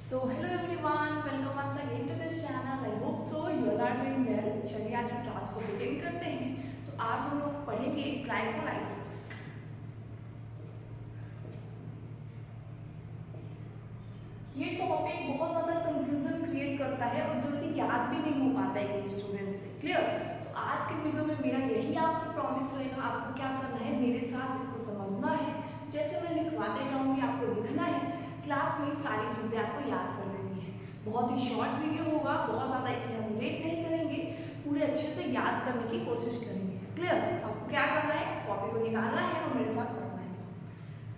So hello everyone, welcome once again to this channel. I hope so you all are doing well. चलिए आज की class को begin करते हैं। तो आज हम लोग पढ़ेंगे ग्लाइकोलाइसिस। ये टॉपिक बहुत ज़्यादा कंफ्यूजन क्रिएट करता है और जल्दी याद भी नहीं हो पाता है कई स्टूडेंट से। क्लियर? तो आज के वीडियो में मेरा यही आपसे प्रॉमिस रहेगा, आपको क्या करना है, मेरे साथ इसको समझना है। जैसे मैं लिखवाते जाऊंगी आपको लिखना है, क्लास में सारी चीज़ें आपको याद कर लेनी है। बहुत ही शॉर्ट वीडियो होगा, बहुत ज़्यादा इलैबोरेट नहीं करेंगे, पूरे अच्छे से याद करने की कोशिश करेंगे। क्लियर? तो आपको क्या करना है, कॉपी को निकालना है और मेरे साथ पढ़ना है।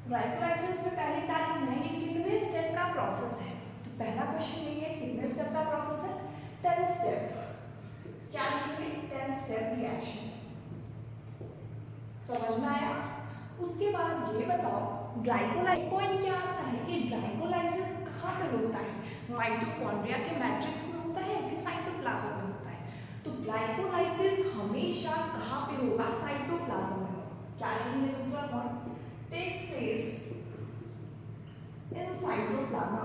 ग्लाइकोलाइसिस में पहले क्या लिखना है, ये कितने स्टेप का प्रोसेस है। तो पहला क्वेश्चन यही है, कितने स्टेप का प्रोसेस है? 10 स्टेप। क्या लिखेंगे? 10 स्टेप रिएक्शन। समझ में आया? उसके बाद ये बताओ, ग्लाइकोलाइसिस पॉइंट क्या आता है कि ग्लाइकोलाइसिस कहाँ पे होता है? माइटोकॉन्ड्रिया के मैट्रिक्स में होता है कि साइटोप्लाज्म में होता है? तो ग्लाइकोलाइसिस हमेशा कहाँ पे होगा? साइटोप्लाज्म में होगा। क्या लिखेंगे दूसरा point? Takes place in cytoplasm.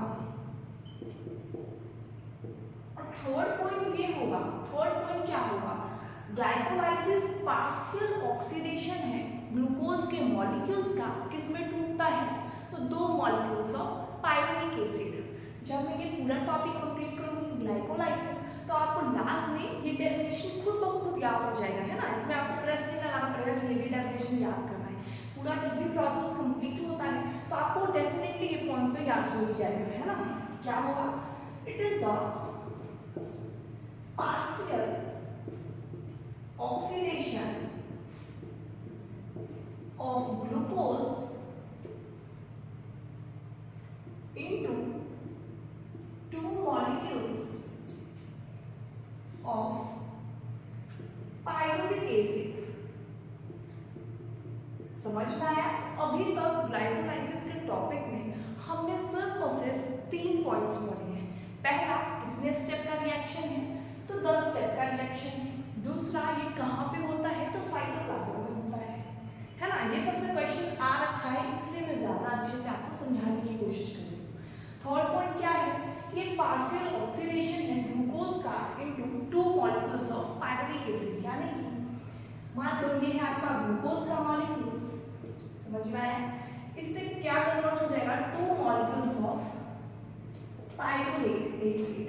और थर्ड पॉइंट ये होगा, थर्ड पॉइंट क्या होगा? ग्लाइकोलाइसिस पार्शियल ऑक्सीडेशन है ग्लूकोज के मॉलिक्यूल्स का। किसमें टूटता है? तो दो मॉलिक्यूल्स ऑफ पायरुविक एसिड। जब मैं ये पूरा टॉपिक कंप्लीट करूंगी ग्लाइकोलाइसिस, तो आपको लास्ट में ये डेफिनेशन खुद ब खुद याद हो जाएगा, है ना। इसमें आपको प्रेस नहीं लगाना पड़ेगा कि ये भी डेफिनेशन याद करना है। पूरा जब भी प्रोसेस कंप्लीट होता है तो आपको डेफिनेटली ये पॉइंट तो याद हो ही जाएगा, है ना। क्या होगा? It is the partial oxidation of glucose into two molecules of pyruvic acid। समझ में आया? अभी तक ग्लाइकोलाइसिस के टॉपिक में हमने सिर्फ और सिर्फ 3 पॉइंट्स पढ़े हैं। पहला, कितने स्टेप का रिएक्शन है? तो 10 स्टेप का रिएक्शन है। दूसरा, ये कहाँ पे होता है? तो साइटोप्लाज्म में होता है ना। ये सबसे क्वेश्चन आ रखा है, इसलिए मैं ज्यादा अच्छे से आपको समझाने की कोशिश कर रही हूँ। थर्ड पॉइंट क्या है? ये पार्शियल ऑक्सीडेशन है ग्लूकोज का into two molecules of pyruvic acid. यानी कि मान लो ये है आपका ग्लूकोज का मॉलिक्यूल्स, समझ में आया? इससे क्या कन्वर्ट हो जाएगा? Two molecules of pyruvic acid.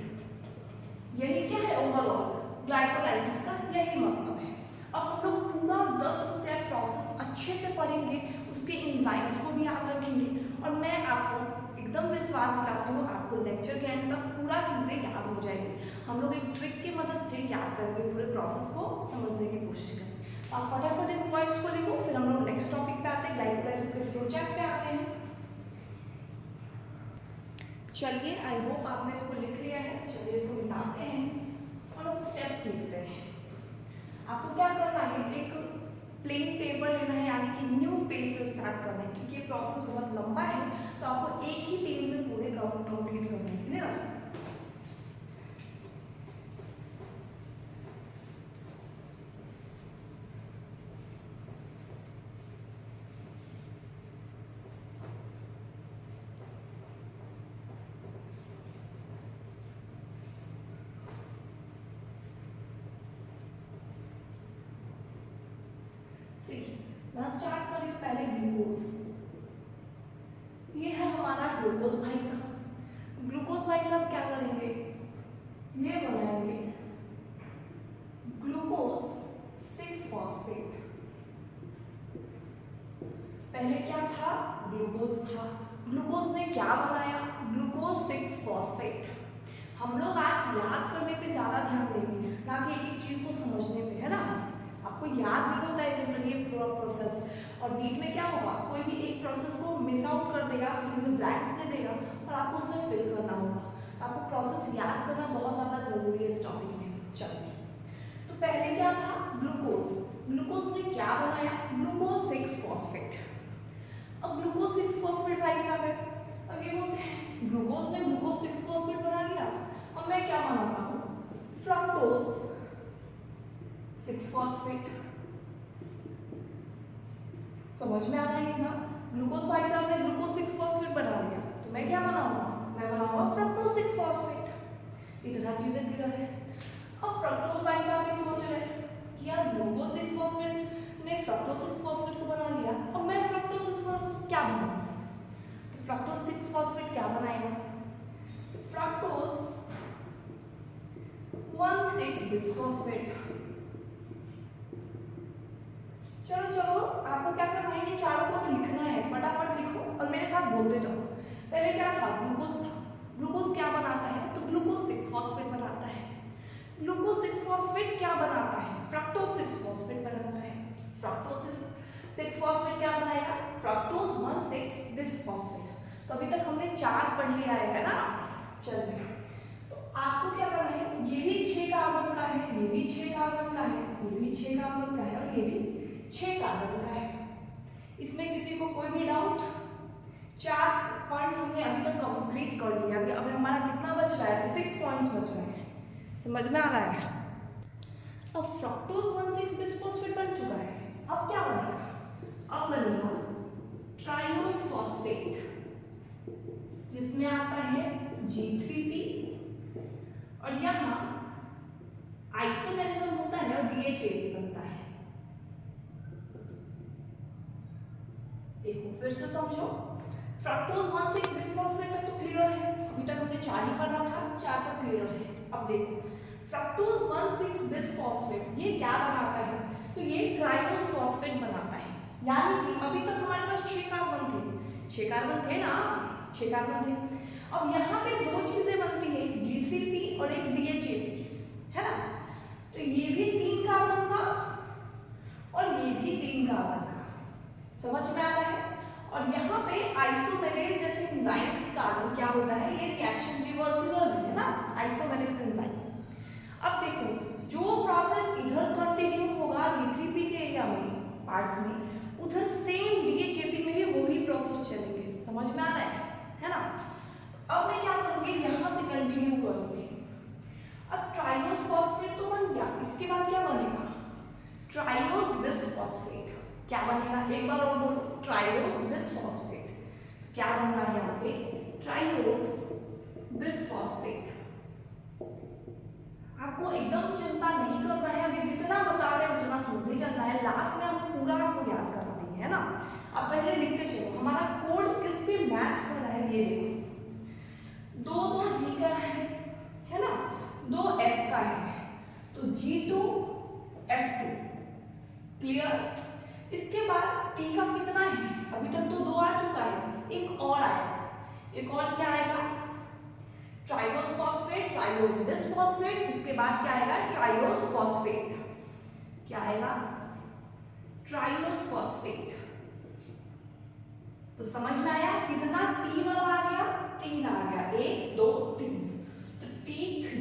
यही क्या है ओवरऑल ग्लाइकोलाइसिस का, यही मतलब है। अब हम लोग पूरा 10 स्टेप प्रोसेस अच्छे से पढ़ेंगे, उसके एंजाइम्स को भी याद रखेंगे। और मैं आपको एकदम विश्वास दिलाती हूँ, आपको लेक्चर के एंड तक पूरा चीज़ें याद हो जाएगी। हम लोग एक ट्रिक की मदद से याद करेंगे, पूरे प्रोसेस को समझने की कोशिश करेंगे। तो आप फटाफट इन पॉइंट्स को लिखो, फिर हम लोग नेक्स्ट टॉपिक पे आते हैं, ग्लाइकोलाइसिस के फ्लो चार्ट पे आते हैं। चलिए, आई होप आपने इसको लिख लिया है। चलिए इसको मिटाते हैं और अब स्टेप्स लिखते हैं। आपको क्या करना है, एक प्लेन पेपर लेना है, यानी कि न्यू पेज से स्टार्ट करना है, क्योंकि ये प्रोसेस बहुत लंबा है। तो आपको एक ही पेज में पूरे कंप्लीट करना है। क्लियर? मैं स्टार्ट कर रही हूँ पहले ग्लूकोज। ये है हमारा ग्लूकोज भाई साहब। ग्लूकोज भाई साहब क्या करेंगे, ये बनाएंगे ग्लूकोज 6 फॉस्फेट। पहले क्या था? ग्लूकोज था। ग्लूकोज ने क्या बनाया? Glucose 6 phosphate. हम लोग आज याद करने पे ज्यादा ध्यान देंगे, ना कि एक एक चीज को समझने पे, है ना। आपको याद नहीं होता है जनरली ये पूरा प्रोसेस, और बीच में क्या होगा, कोई भी एक प्रोसेस को मिस आउट कर देगा, फिर में ब्लैंक्स दे देगा और आपको उसमें फिल करना होगा। आपको प्रोसेस याद करना बहुत ज़्यादा जरूरी है इस टॉपिक में। चलिए, तो पहले क्या था? ग्लूकोज। ग्लूकोज ने क्या बनाया? Glucose 6 phosphate. अब ग्लूकोज 6 फॉस्फेट भाई साहब है, अब ये बोलते हैं ग्लूकोज ने ग्लूकोज 6 फॉस्फेट बना दिया, अब मैं क्या बनाता हूँ? Fructose 6 phosphate. समझ में आ रहा है इतना? ग्लूकोज भाई साहब ने ग्लूकोज 6 फॉस्फेट बना लिया, तो मैं क्या बनाऊंगा? मैं बनाऊंगा फ्रक्टोज इतना चीजें क्लियर है। अब फ्रक्टोज भाई साहब ये सोच रहे हैं कि यार ग्लूकोज 6 फॉस्फेट ने फ्रक्टोज 6 फॉस्फेट को बना लिया, अब मैं फ्रक्टोज 6 फॉस्फेट क्या बनाऊं? तो फ्रक्टोज 6 फॉस्फेट क्या बनाएगा? Fructose 1,6 bisphosphate. चलो चलो आपको क्या करना है, ये चारों को लिखना है, फटाफट लिखो और मेरे साथ बोलते जाओ। पहले क्या था? ग्लूकोज था। ग्लूकोज क्या बनाता है? तो ग्लूकोज 6 फॉस्फेट बनाता है। ग्लूकोज 6 फॉस्फेट क्या बनाता है? फ्रक्टोज 6 फॉस्फेट बनाता है। फ्रक्टोज 6 फॉस्फेट क्या बनाएगा? Fructose 1,6 bisphosphate. तो अभी तक हमने 4 पढ़ लिया है ना। चलिए तो आपको क्या करना है, ये भी 6 कार्बन का है, ये भी 6 कार्बन का है, ये भी 6 कार्बन का है और ये भी 6 कार्बन का है। इसमें किसी को कोई भी डाउट? 4 पॉइंट्स हमने अभी तक कंप्लीट कर लिया। अभी हमारा कितना बच रहा है? 6 पॉइंट्स बच रहे हैं। समझ में आ रहा है? अब फ्रक्टोज 1,6 बिसफॉस्फेट बन चुका है, अब क्या बनेगा? अब बनेगा ट्राइओस फॉस्फेट, जिसमें आता है G3P और यहाँ आइसोमेरिज्म होता है और DHA बनता है। देखो फिर से समझो, फ्रक्टोज 1,6 बिसफॉस्फेट तक तो क्लियर है, अभी तक हमने 4 ही पढ़ा था, 4 तक क्लियर है। अब देखो फ्रक्टोज 1,6 बिसफॉस्फेट ये क्या बनाता है? तो ये ट्राइओस फॉस्फेट बनाता है। यानी कि अभी तक हमारे पास 6 कार्बन थे, 6 कार्बन थे ना, 6 कार्बन थे। अब यहाँ पे 2 चीजें बनती है, G3P और एक DHA, है ना। तो ये भी 3 कार्बन का और ये भी 3 कार्बन का, समझ में आ रहा है। और यहाँ पे आइसोमेरेज जैसे एंजाइम के कारण क्या होता है, ये रिएक्शन रिवर्सिबल है ना, आइसोमेरेज एंजाइम। अब देखो जो प्रोसेस इधर कंटिन्यू होगा G3P के एरिया में पार्ट्स में, उधर सेम DHAP में भी वही प्रोसेस चलेंगे। समझ में आ रहा है ना। अब मैं क्या करूंगी, यहाँ से कंटिन्यू करूंगी। अब ट्राइओस फॉस्फेट तो बन गया, इसके बाद क्या बनेगा? ट्राइओस बिसफॉस्फेट। क्या बनेगा? एक बार और बोलो, ट्राइओस बिसफॉस्फेट। क्या बन रहा है यहाँ पे? ट्राइओस बिसफॉस्फेट। आपको एकदम चिंता नहीं करना है, अभी जितना बता रहे हैं उतना सुनते चलना है, लास्ट में हम पूरा आपको याद करा देंगे, है ना। अब पहले लिखते चलो, हमारा कोड किस पे मैच कर रहा है ये देखो। 2 G का है ना, 2 F का है, तो G2 F2 क्लियर। इसके बाद T का कितना है? अभी तक तो 2 आ चुका है, एक और आएगा। एक और क्या आएगा? ट्राइओस फॉस्फेट, ट्राइओस बिसफॉस्फेट। उसके बाद क्या आएगा? ट्राइओस फॉस्फेट। क्या आएगा? ट्राइओस फॉस्फेट। तो समझ में आया कितना T वाला आ गया? 3 आ गया, 1 2 3, तो T3।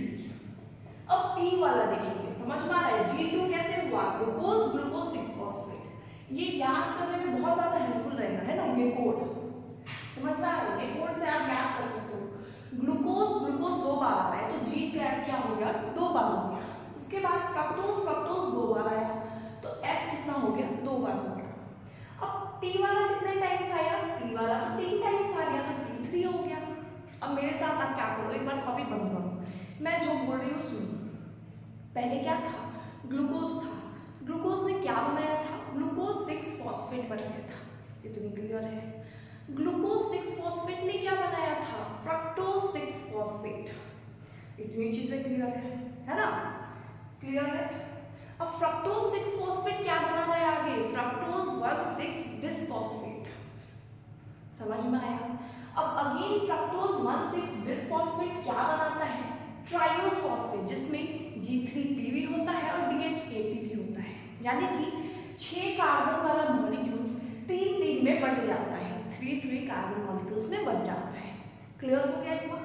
अब P वाला देखेंगे, समझ में आ रहा है। G2 कैसे हुआ? Glucose, glucose 6 phosphate. ये याद करने में बहुत ज्यादा हेल्पफुल रहेगा, है ना। ये कोड समझ में आ रहा है, ये कोड से आप याद कर सकते हो। ग्लूकोज, ग्लूकोज 2 बार आ रहा है, तो G क्या हो गया? 2 बार हो गया। उसके बाद फ्रक्टोज, फ्रक्टोज 2 बार आया, तो F कितना हो गया? 2 बार हो गया। अब T वाला कितने टाइम्स आया? T वाला तो 3 टाइम्स आ गया, तो T3 हो गया। अब मेरे साथ आप क्या करो, एक बार कॉपी बंद करो, मैं जो बोल रही हूँ सुनो। पहले क्या था? ग्लूकोज था, ग्लूकोज ने क्या बनाया था? ग्लूकोज 6 फॉस्फेट बनाया था। इतनी क्लियर है। ग्लूकोज 6 फॉस्फेट ने क्या बनाया था? Fructose 6 phosphate. इतनी चीजें क्लियर है ना, क्लियर है। अब फ्रक्टोज 6 फॉस्फेट क्या बना है आगे? Fructose 1,6 bisphosphate. समझ में आया। अब अगेन फ्रक्टोज 1,6 बिसफॉस्फेट क्या बनाता है? ट्राइओस फॉस्फेट, जिसमें G3P भी होता है और DHAP भी होता है। यानी कि 6 कार्बन वाला मॉलिक्यूल्स 3 में बट जाता है, 3 कार्बन मॉलिक्यूल्स में बट जाता है। क्लियर हो गया इतना।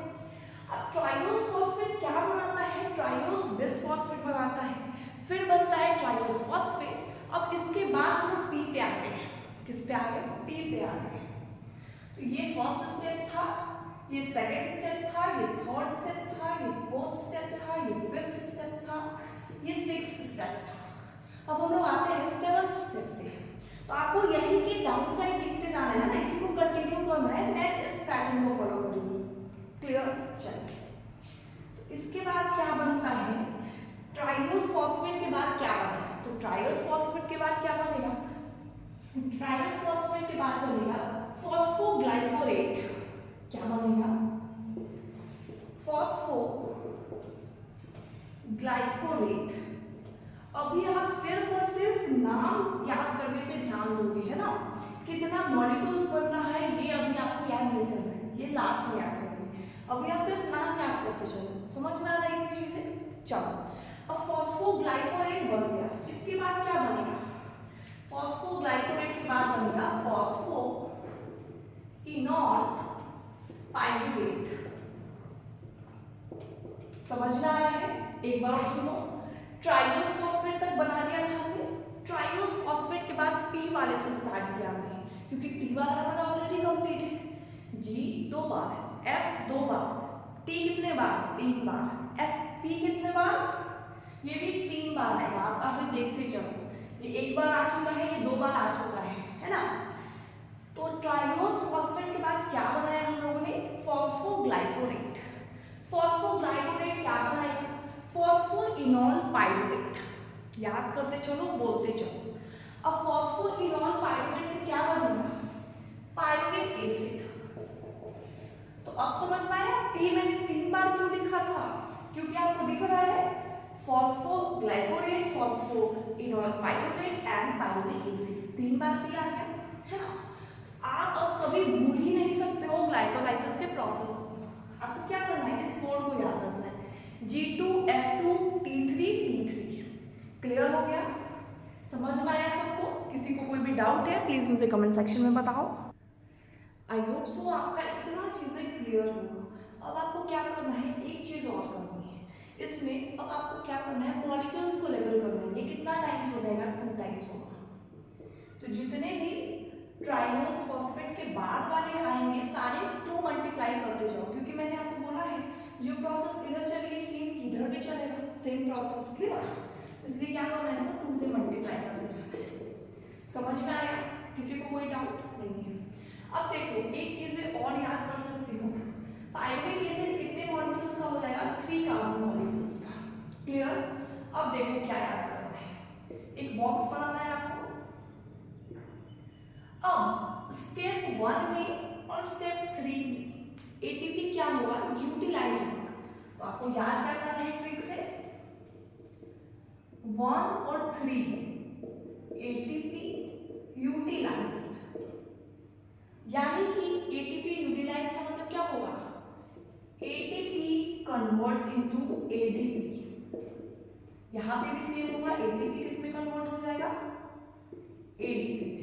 अब ट्राइओस फॉस्फेट क्या बनाता है? ट्राइओस बिसफॉस्फेट बनाता है, फिर बनता है ट्राइओस फॉस्फेट। अब इसके बाद हम लोग P पे आ गए। किस पे आ गए? P पे आ गए। तो ये फर्स्ट स्टेप था, ये सेकंड स्टेप था, ये थर्ड स्टेप था, ये फोर्थ स्टेप था, ये फिफ्थ स्टेप था, ये सिक्स्थ स्टेप था। अब हम लोग आते हैं सेवंथ स्टेप पे। तो आपको यही के डाउन साइड लिखते जाना है ना, इसी को कंटिन्यू करना है। मैं इस पैटर्न को फॉलो करूंगी। क्लियर? चलिए, तो इसके बाद कितना मॉलिक्यूल्स बन रहा है ये अभी आपको याद नहीं करना है, ये लास्ट में याद करेंगे। अभी आप सिर्फ नाम याद करते चलो, समझ में आ रहा है इतनी चीजें। चलो अब फॉस्फोग्लाइकोलेट बन गया, इसके बाद क्या बनेगा? फॉस्फोग्लाइकोलेट के बाद बनेगा फॉस्फो इनॉल पाइरुवेट। समझ में आ रहा है? एक बार और सुनो, ट्राइओस फॉस्फेट तक बना लिया था हमने। ट्राइओस फॉस्फेट के बाद पी वाले से स्टार्ट किया हमने, क्योंकि टी वाला हमारा ऑलरेडी कंप्लीट है। जी 2 बार, एफ 2 बार, टी कितने बार? 3 बार, एफ पी कितने बार? ये भी 3 बार आएगा। आप अभी देखते चलो, ये 1 बार आ चुका है, ये 2 बार आ चुका है ना। तो ट्राइओस फॉस्फेट के बाद क्या बनाया हम लोगों ने? फॉस्फोग्लाइकोलेट। फॉस्फोग्लाइकोलेट क्या बनाएगा? Phosphoenol pyruvate. याद करते चलो, बोलते चलो। अब फॉस्फोइनॉल पाइरुवेट से क्या बनेगा? Pyruvic acid. तो अब समझ में आया पी मैंने 3 बार क्यों लिखा था? क्योंकि आपको दिख रहा है phosphoglycolate, phosphoenol pyruvate and pyruvic acid, 3 बार पी आ गया है ना। आप अब कभी भूल ही नहीं सकते हो ग्लाइकोलाइसिस के प्रोसेस को। आपको क्या करना है? इस कोड को याद रखना है, G2F2 T3 P3। क्लियर हो गया? समझ में आया सबको? किसी को कोई भी डाउट है प्लीज मुझे कमेंट सेक्शन में बताओ। आई होप सो आपका इतना चीजें क्लियर होगा। अब आपको क्या करना है? एक चीज और करनी है इसमें। अब आपको क्या करना है? मॉलिक्यूल्स को लेबल करना है। ये कितना टाइम्स हो जाएगा? 2 टाइम्स होगा। तो जितने भी ट्राइओस फॉस्फेट के बाद वाले आएंगे सारे 2 मल्टीप्लाई करते जाओ, क्योंकि मैंने आपको बोला है जो प्रोसेस इधर चलेगी सेम इधर भी चलेगा, सेम प्रोसेस। क्लियर? तो इसलिए क्या करना है? इसको 2 से मल्टीप्लाई करते जाना है। समझ में आया? किसी को कोई डाउट नहीं है? अब देखो एक चीज और याद कर सकते हो, पाइरुविक एसिड कितने मॉलिक्यूल्स का हो जाएगा? 3 कार्बन मॉलिक्यूल्स का। क्लियर? अब देखो क्या याद करना है, एक बॉक्स बनाना है आपको। अब स्टेप 1 में और स्टेप 3 में एटीपी क्या होगा? यूटिलाइज होगा। तो आपको याद क्या करना है ट्रिक से? 1 और 3 एटीपी यूटिलाइज्ड, यानी कि एटीपी यूटिलाइज का मतलब क्या होगा? ATP converts into ADP. यहां पे भी सेम होगा, एटीपी किस में कन्वर्ट हो जाएगा? एडीपी में।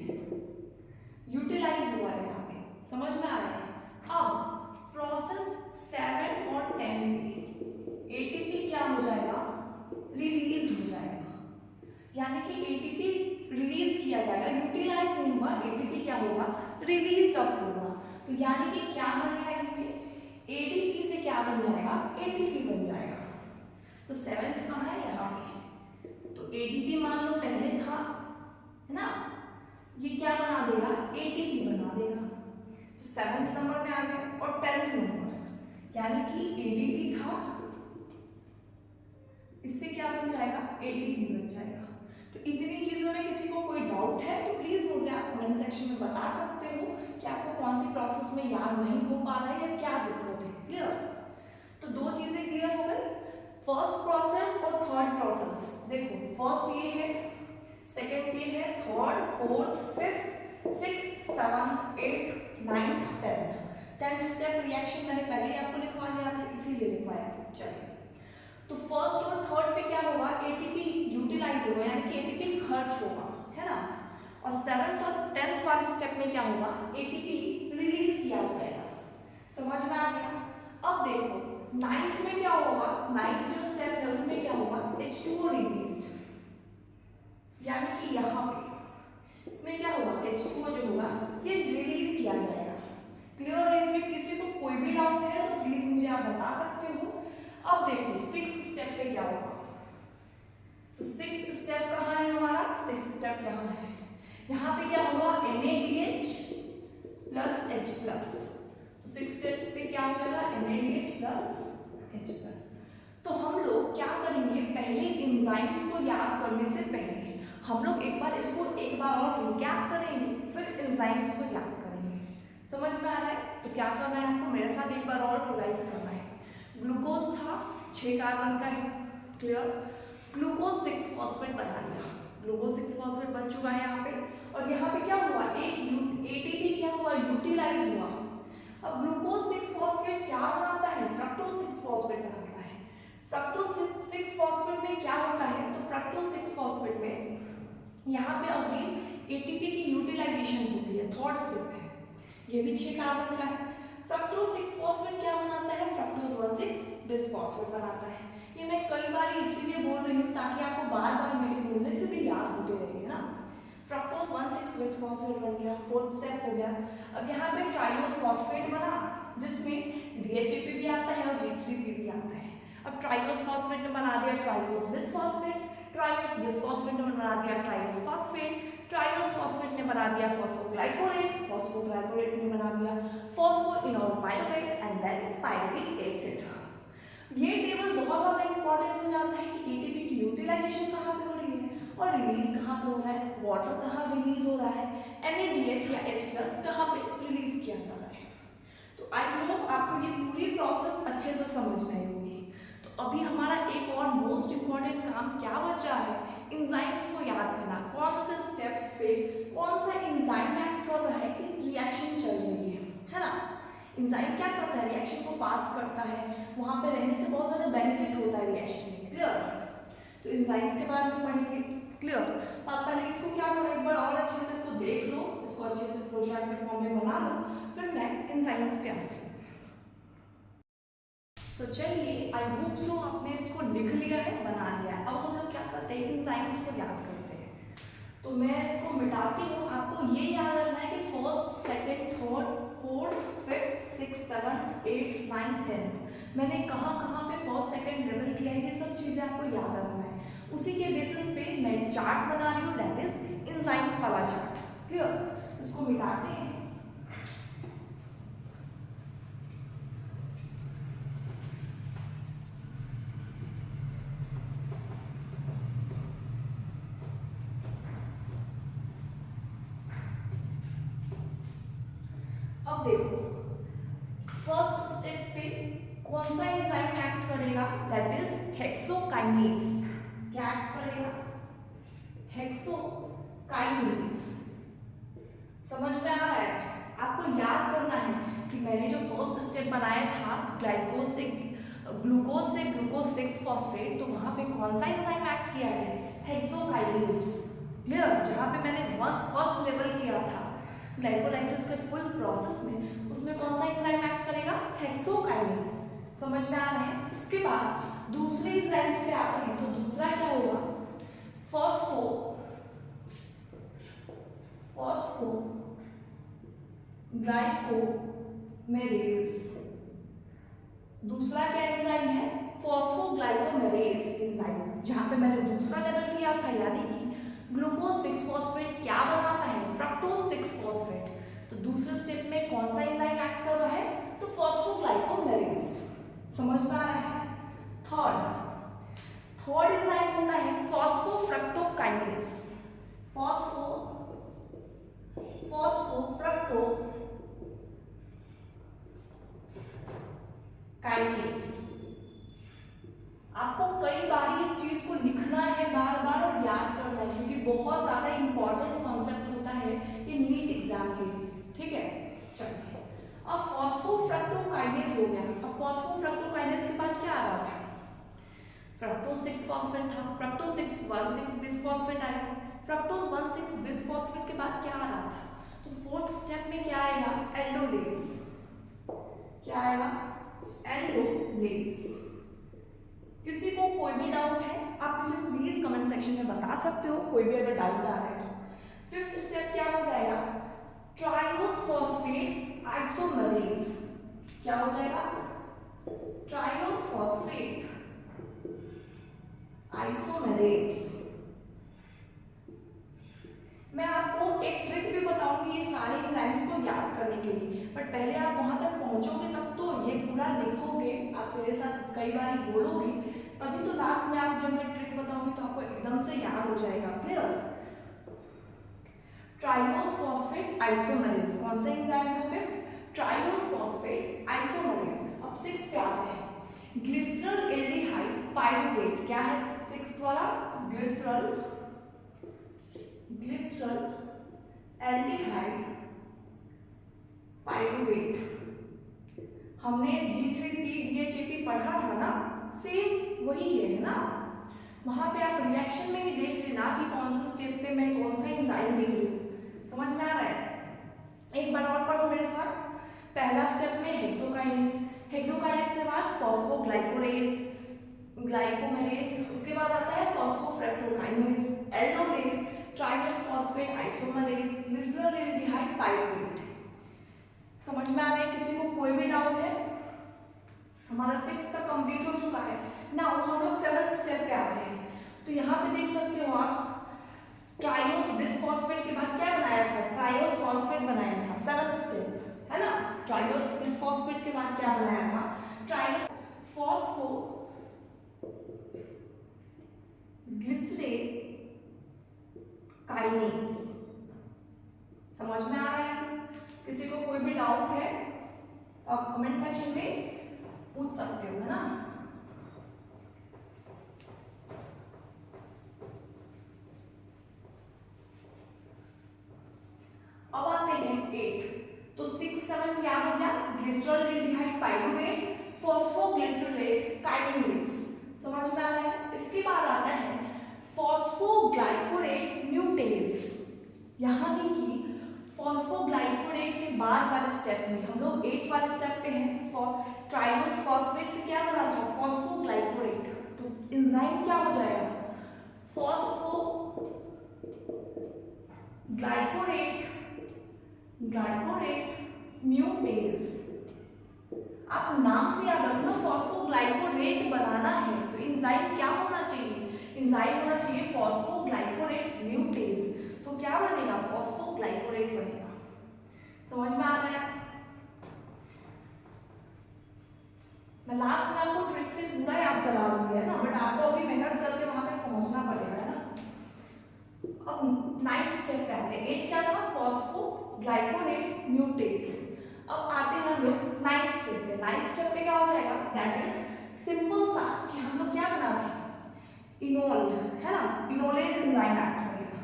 यूटिलाइज हुआ है यहाँ पे, समझ में आ रहा है? अब प्रोसेस 7 और 10 में एटीपी क्या हो जाएगा? रिलीज हो जाएगा, यानी कि एटीपी रिलीज किया जाएगा, यूटिलाइज नहीं हुआ। एटीपी क्या होगा? रिलीज अप होगा। तो यानी कि क्या बनेगा इसमें? एडीपी से क्या बन जाएगा? एटीपी बन जाएगा। तो 7th कहाँ है? यहाँ पे। तो एडीपी मान लो पहले था, है ना, ये क्या बना देगा? एटीपी बना देगा। तो 7th नंबर में आ गया। और 10th नंबर यानी कि एडीपी था, इससे क्या बन जाएगा? एटीपी बन जाएगा। तो इतनी चीजों में किसी को कोई डाउट है तो प्लीज मुझे आप कमेंट सेक्शन में बता सकते हो कि आपको कौन सी प्रोसेस में याद नहीं हो पा रहा है या क्या दिक्कत है। क्लियर? तो 2 चीजें क्लियर हो गई, फर्स्ट प्रोसेस और थर्ड प्रोसेस। देखो फर्स्ट ये है, सेकेंड ये है, third, fourth, fifth, sixth, 7th, 8th, 9th, 10th step reaction मैंने पहले ही आपको लिखवा दिया था, इसीलिए लिखवाया था। चलिए, तो फर्स्ट और थर्ड पे क्या होगा? एटीपी यूटिलाइज होगा, यानी कि एटीपी खर्च होगा, है ना। और 7th और 10th वाले स्टेप में क्या होगा? एटीपी रिलीज किया जाएगा। समझ में आ गया? अब देखो 9th में क्या होगा? 9th जो स्टेप है उसमें क्या होगा? H2O रिलीज, यानी कि यहाँ पे इसमें क्या होगा? H2O जो होगा ये रिलीज किया जाएगा। क्लियर है? इसमें किसी को कोई भी डाउट है तो प्लीज मुझे आप बता सकते हो। अब देखो 6th स्टेप पे क्या होगा? तो 6th स्टेप कहाँ है हमारा? 6th स्टेप यहाँ है। यहाँ पे क्या होगा? NADH plus H plus. तो 6th स्टेप पे क्या हो जाएगा? NADH plus H plus. तो हम लोग क्या करेंगे? पहले एंजाइम्स को याद करने से पहले हम लोग एक बार इसको एक बार और रिकैप करेंगे, फिर एंजाइम्स को याद करेंगे। समझ में आ रहा है? तो क्या करना है आपको? मेरे साथ एक बार और रिवाइज करना है। ग्लूकोज था 6 कार्बन का है। क्लियर? ग्लूकोज 6 फॉस्फेट बना लिया। ग्लूकोज 6 फॉस्फेट बन चुका है यहाँ पे, और यहाँ पे क्या हुआ, एक एटीपी क्या हुआ, यूटिलाइज हुआ। अब ग्लूकोज 6 फॉस्फेट क्या बनाता है, फ्रक्टोज 6 फॉस्फेट बनाता है। फ्रक्टोज 6 फॉस्फेट में क्या होता है, तो फ्रक्टोज 6 फॉस्फेट में यहाँ पे अभी एटीपी की यूटिलाइजेशन होती है, थर्ड स्टेप है, ये भी 6 कार्बन का है। फ्रक्टोज 6 फॉस्फेट क्या बनाता है, फ्रक्टोज 1,6 बिसफॉस्फेट बनाता है। ये मैं कई बार इसीलिए बोल रही हूँ ताकि आपको बार बार मेरे बोलने से भी याद होते रहेंगे ना। फ्रक्टोज 1,6 बिसफॉस्फेट बन गया, फोर्थ स्टेप हो गया। अब यहाँ पे ट्राइलोज फॉस्फेट बना जिसमें DHAP भी आता है और G3P भी आता है। अब ट्राइलोज फॉस्फेट ने बना दिया ट्राइलोज बिसफॉस्फेट, ट्राइलोज बिसफॉस्फेट ने बना दिया ट्राइलोज फॉस्फेट, ट्राइलोज फॉस्फेट ने बना दिया फॉस्फोग्लाइकोलेट, फॉस्फोग्लाइकोलेट ने बना दिया phosphoenol pyruvate and then pyruvic acid. ये टेबल बहुत ज़्यादा इंपॉर्टेंट हो जाता है कि एटीपी की यूटिलाइजेशन कहाँ पे हो रही है और रिलीज कहाँ पे हो रहा है, वाटर कहाँ रिलीज हो रहा है, NADH या H+ कहाँ पे रिलीज किया जा रहा है। तो आई होप आपको ये पूरी प्रोसेस अच्छे से समझ में आई होगी। तो अभी हमारा एक और मोस्ट इंपॉर्टेंट काम क्या बच रहा है, एंजाइम्स को याद करना, कौन से स्टेप्स पे कौन सा एंजाइम एक्ट कर रहा है कि रिएक्शन चल रही है ना। एंजाइम क्या करता है, रिएक्शन को फास्ट करता है, वहाँ पे रहने से बहुत ज़्यादा बेनिफिट होता है रिएक्शन में, क्लियर। तो एंजाइम्स के बारे में पढ़ेंगे, क्लियर। तो आप पहले इसको क्या करो, एक बार और अच्छे से इसको देख लो, इसको अच्छे से फ्लोचार्ट के फॉर्म में बना लो, फिर मैं एंजाइम्स पे आती हूँ। सो चलिए, आई होप सो आपने इसको लिख लिया है, बना लिया है। अब हम लोग क्या करते हैं, एंजाइम्स को याद करते हैं। तो मैं इसको मिटाती हूँ, आपको ये याद रखना है कि first, second, third, fourth, fifth, six, seventh, eighth, ninth, tenth मैंने कहाँ कहाँ पे फर्स्ट सेकंड लेवल किया है, ये सब चीज़ें आपको याद रखना है। उसी के बेसिस पे मैं चार्ट बना रही हूँ, दैट इज एंजाइम्स वाला चार्ट, क्लियर। इसको मिटाते हैं। अब देखो, फर्स्ट स्टेप पे कौन सा एंजाइम एक्ट करेगा, दैट इज हेक्सोकाइनेज। क्या एक्ट करेगा, हेक्सोकाइनेज। समझ में आ रहा है, आपको याद करना है कि मैंने जो फर्स्ट स्टेप बनाया था ग्लूकोज से ग्लूकोज 6 फॉस्फेट, तो वहां पे कौन सा एंजाइम एक्ट किया है, हेक्सोकाइनेज, क्लियर। जहां पे मैंने फर्स्ट लेवल किया था ग्लाइकोलाइसिस के फुल प्रोसेस में, उसमें कौन सा एंजाइम एक्ट करेगा, हेक्सोकाइनेज। समझ में आ रहा है। इसके बाद दूसरे एंजाइम्स पे आते हैं, तो दूसरा क्या होगा, फॉस्फोग्लाइकोमेरेज। दूसरा क्या एंजाइम है, फॉस्फोग्लाइकोमेरेज एंजाइम। जहां पे मैंने दूसरा लेवल किया था, यानी कि ग्लूकोज 6 फॉस्फेट क्या बनाता है, फ्रक्टोज 6 फॉस्फेट। तो दूसरे स्टेप में कौन सा एंजाइम एक्ट कर रहा है, तो फॉस्फोग्लाइकोमेरेज। समझ में आ रहा है। थर्ड एंजाइम होता है फॉस्फोफ्रक्टोकाइनेज। फॉस्फोफ्रक्टोकाइनेज। आपको कई बार इस चीज को लिखना है बार बार और याद करना है, क्योंकि बहुत ज्यादा इंपॉर्टेंट कॉन्सेप्ट होता है ये नीट एग्जाम के लिए, ठीक है। चलिए, अब फॉस्फोफ्रक्टोकाइनेज हो गया। अब फॉस्फोफ्रक्टोकाइनेज के बाद क्या आ रहा था, फ्रक्टोज 6 फॉस्फेट था, फ्रक्टोज 1,6 बिसफॉस्फेट आया। फ्रक्टोज 1,6 बिसफॉस्फेट के बाद क्या आ रहा था, तो फोर्थ स्टेप में क्या आएगा, एल्डोलेज। क्या आएगा, एल्डोलेज। किसी को कोई भी डाउट है आप मुझे प्लीज कमेंट सेक्शन में बता सकते हो, कोई भी अगर डाउट आ रहा है तो। फिफ्थ स्टेप क्या हो जाएगा, ट्राइओस फॉस्फेट आइसोमरेज। क्या हो जाएगा, ट्राइओस फॉस्फेट आइसोमरेज। मैं आपको एक ट्रिक भी बताऊंगी ये सारे एंजाइम्स को याद करने के लिए, बट पहले आप वहां तक पहुंचोगे तब तो ये पूरा लिखोगे, आप मेरे साथ कई बार बोलोगे, तभी तो लास्ट में आप जब मैं ट्रिक बताऊंगी तो आपको एकदम से याद हो जाएगा, क्लियर। ट्राइओस फॉस्फेट आइसोमरेज कौन सा एंजाइम है, फिफ्थ ट्राइओस फॉस्फेट आइसोमरेज। अब सिक्स पे आते हैं, ग्लिसरल एल्डिहाइड पाइरुवेट। क्या है सिक्स वाला, ग्लिसरल एल्डिहाइड पाइरुवेट। हमने G3PDHAP पढ़ा था ना, सेम वही है ना। वहां पे आप रिएक्शन में ही देख लेना कि कौन सा स्टेप पे मैं कौन सा एंजाइम लिख रही हूँ। समझ में आ रहा है? एक बार और पढ़ो मेरे साथ। पहला स्टेप में हेक्सोकाइनेज, हेक्सोकाइनेज के बाद फॉस्फोग्लाइकोलेज, ग्लाइकोमेलेज, उसके बाद आता है phosphofructokinase, aldolase, triose phosphate isomerase, glyceraldehyde pyruvate. समझ में आ रहा है? किसी को कोई भी डाउट है? हमारा 6 तक कंप्लीट हो चुका है ना। हम लोग 7th स्टेप पे आते हैं। तो यहाँ पे देख सकते हो आप, ट्राइओस बिसफॉस्फेट के बाद क्या बनाया था? ट्राइओस फॉस्फेट बनाया था, 7th स्टेप है ना। ट्राइओस बिसफॉस्फेट के बाद क्या बनाया था? ट्राइओस फॉस्फो ग्लिसरेट काइनेज। समझ में आ रहा है? किसी को कोई भी डाउट है तो आप कमेंट सेक्शन में पूछ सकते हो, है ना। अब आते हैं 8। तो 6 7 क्या हो गया? Glyceraldehyde pyruvate, phosphoglycerate kinase. समझ में आ रहा है? इसके बाद आता है फॉस्फोग्लाइकोलेट म्यूटेज। यहाँ देखिए, फॉस्फोग्लाइकोलेट के बाद वाले स्टेप में हम लोग 8 वाले स्टेप पे हैं। ट्राइगोस फॉस्फेट से क्या बना था? फॉस्फोग्लाइकोलेट। तो एंजाइम क्या हो जाएगा? फॉस्फोग्लाइकोलेट म्यूटेज। आप नाम से याद रखना, फॉस्फोग्लाइकोलेट बनाना है तो एंजाइम क्या होना चाहिए? एंजाइम होना चाहिए फॉस्फोग्लाइकोलेट म्यूटेज। तो क्या बनेगा? फॉस्फोग्लाइकोलेट बनेगा। समझ में आ रहा है? मैं लास्ट में आपको ट्रिक से पूरा याद करा दूंगी, है ना, बट आपको अभी मेहनत करके वहां तक पहुंचना पड़ेगा, है ना। अब 9th स्टेप पे आते हैं। 8 क्या था? फॉस्फोग्लाइकोलेट म्यूटेज। अब आते हैं हम लोग 9th स्टेप पे। 9th स्टेप पे क्या हो जाएगा? दैट इज सिंपल सा कि हम लोग क्या बना था? इनोल, है ना, इनोलेज एंजाइम एक्ट करेगा।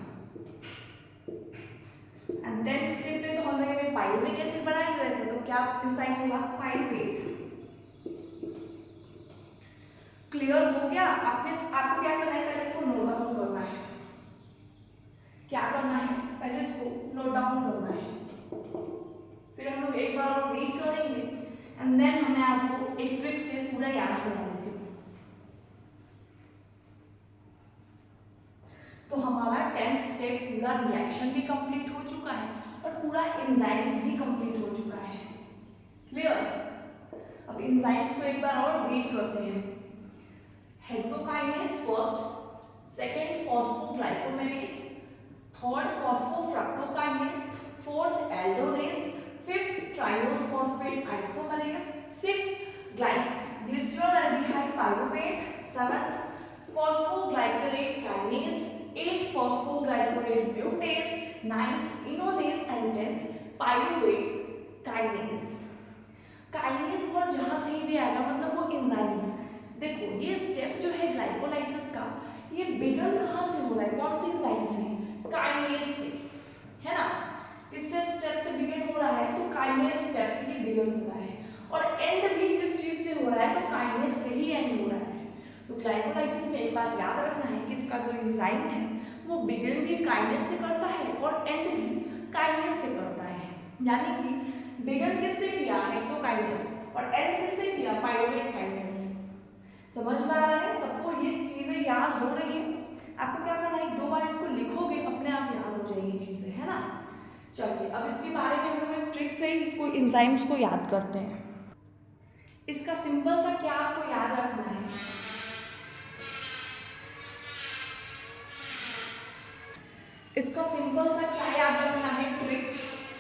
एंड 10th स्टेप पे तो हम लोगों ने पाइरुवेट एसिड बना ही रहे थे, तो क्या एंजाइम होगा? पाइरुवेट। क्लियर हो गया? आपको क्या करना है? पहले इसको नोट डाउन करना है। क्या करना है? पहले इसको नोट डाउन करना है, फिर हम लोग एक बार और रीड करेंगे एंड देन मैं आपको एक ट्रिक से पूरा याद कराऊंगी। तो हमारा 10th स्टेप पूरा रिएक्शन भी कंप्लीट हो चुका है और पूरा एंजाइम्स भी कंप्लीट हो चुका है। क्लियर? अब एंजाइम्स को एक बार और रीड करते हैं। Hexokinase first, second phosphoglycomelase, third phosphofructokinase, fourth aldolase, fifth triose phosphate isomerase, sixth glyceraldehyde pyruvate, seventh phosphoglycolate kinase, eight phosphoglycolate mutase, ninth enolase and tenth pyruvate kinase. Kinase word जहां कहीं भी आएगा मतलब वो एंजाइम्स। देखो ये स्टेप जो है ग्लाइकोलाइसिस का, ये बिगन कहाँ से हो रहा है? कौन सी एंजाइम से? काइनेज से, है ना। किससे स्टेप से बिगन हो रहा है? तो काइनेज स्टेप से ये बिगन हो रहा है। और एंड भी किस चीज से हो रहा है? तो काइनेज से ही एंड हो रहा है। तो ग्लाइकोलाइसिस में एक बात याद रखना है कि इसका जो एंजाइम है वो बिगन भी काइनेज से करता है और एंड भी काइनेज से करता है। यानी कि बिगन किससे किया? हेक्सोकाइनेज, और एंड किससे किया? Pyruvate kinase. समझ में आ रहा है? सबको ये चीजें याद हो रही है? आपको क्या करना है? 2 बार इसको लिखोगे, अपने आप याद हो जाएगी चीजें, है ना। चलिए अब इसके बारे में हम लोग एक ट्रिक से इसको एंजाइम्स को याद करते हैं। इसका सिंपल सा क्या आपको याद रखना है? इसका सिंपल सा क्या याद रखना है? ट्रिक्स,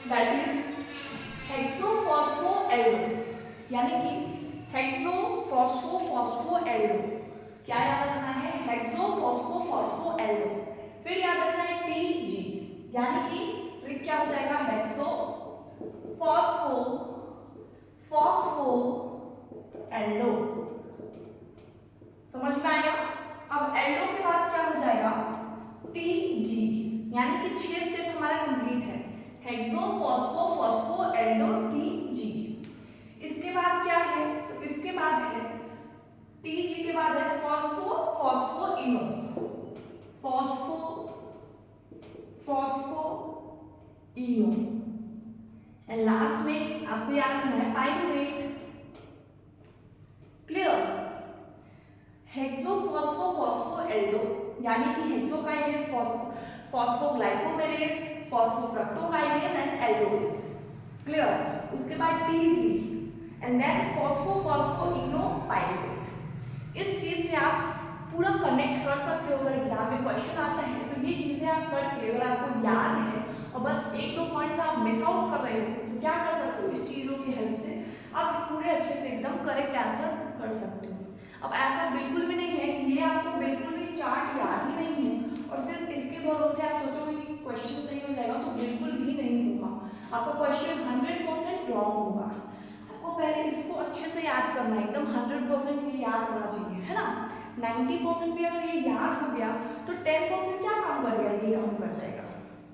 दैट इज हेक्सोफॉस्फोएल्डो, यानी कि हेक्सोफॉस्फोएल्डो। क्या याद रखना है? हेक्सोफॉस्फोएल्डो। फिर याद रखना है TG, यानी कि ट्रिक क्या हो जाएगा? हेक्सोफॉस्फोएल्डो। समझ में आया? अब एल्डो के बाद क्या हो जाएगा? TG, यानी कि 6 स्टेप हमारा कंप्लीट है। Hexo phospho phospho Aldo TG. इसके बाद क्या है, तो इसके बाद है टीजी के बाद है phospho phospho eno, phospho phospho eno, and last में आपको याद रखना है pyruvate. Clear. Hexo phospho phospho aldo यानी कि hexokinase phosphoglycomerase phosphofructokinase and aldose. Clear. उसके बाद TG and then phospho phospho eno pyruvate. इस चीज से आप पूरा कनेक्ट कर सकते हो। अगर एग्जाम में क्वेश्चन आता है तो ये चीजें आप करके अगर आपको याद है और बस एक दो पॉइंट्स आप मिस आउट कर रहे हो तो क्या कर सकते हो, इस चीजों की हेल्प से आप पूरे अच्छे से एकदम करेक्ट आंसर कर सकते हो। अब ऐसा बिल्कुल भी नहीं है कि ये आपको बिल्कुल भी चार्ट याद ही नहीं है और सिर्फ इसके भरोसे आप सोचोगे कि क्वेश्चन सही हो जाएगा, तो बिल्कुल भी नहीं होगा। आपका क्वेश्चन 100% रॉन्ग होगा। आपको पहले इसको अच्छे से याद करना है, एकदम 100% ये याद होना चाहिए, है ना। 90% भी अगर ये याद हो गया तो 10% क्या काम करेगा, ये काम कर जाएगा।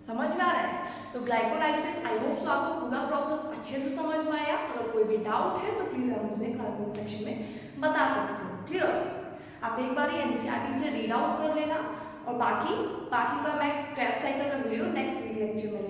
समझ में आ रहा है। तो ग्लाइकोलाइसिस आई होप सो आपको पूरा प्रोसेस अच्छे से समझ में आया। अगर कोई भी डाउट है तो प्लीज आप मुझे कमेंट सेक्शन में बता सकते हो। क्लियर। आप एक बार एनसीईआरटी से रीड आउट कर लेना और बाकी का मैं क्रैप साइकिल का वीडियो नेक्स्ट वीडियो लेक्चर में